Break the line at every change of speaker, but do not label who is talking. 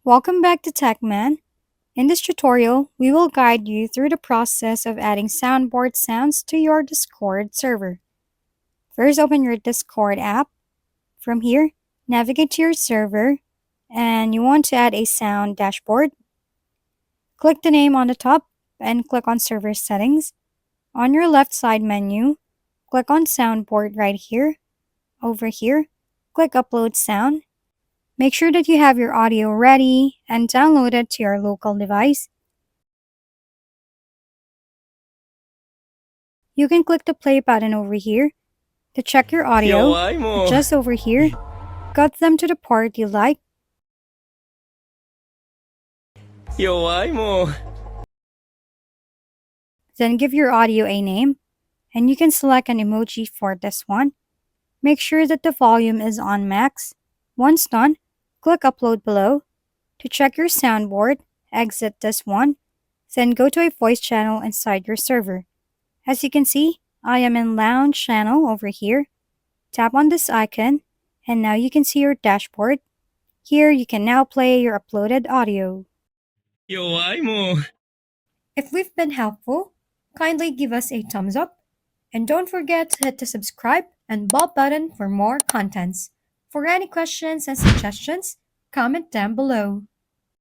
Welcome back to TechMan. In this tutorial, we will guide you through the process of adding soundboard sounds to your Discord server. First, open your Discord app. From here, navigate to your server, and you want to add a sound dashboard. Click the name on the top and click on Server Settings. On your left side menu, click on Soundboard right here. Over here, click Upload Sound. Make sure that you have your audio ready and download it to your local device. You can click the play button over here to check your audio. Just over here, cut them to the part you like. Then give your audio a name, and you can select an emoji for this one. Make sure that the volume is on max. Once done, click Upload below. To check your soundboard, exit this one, then go to a voice channel inside your server. As you can see, I am in Lounge channel over here. Tap on this icon, and now you can see your dashboard. Here, you can now play your uploaded audio. If we've been helpful, kindly give us a thumbs up, and don't forget to hit the subscribe and bell button for more contents. For any questions and suggestions, comment down below.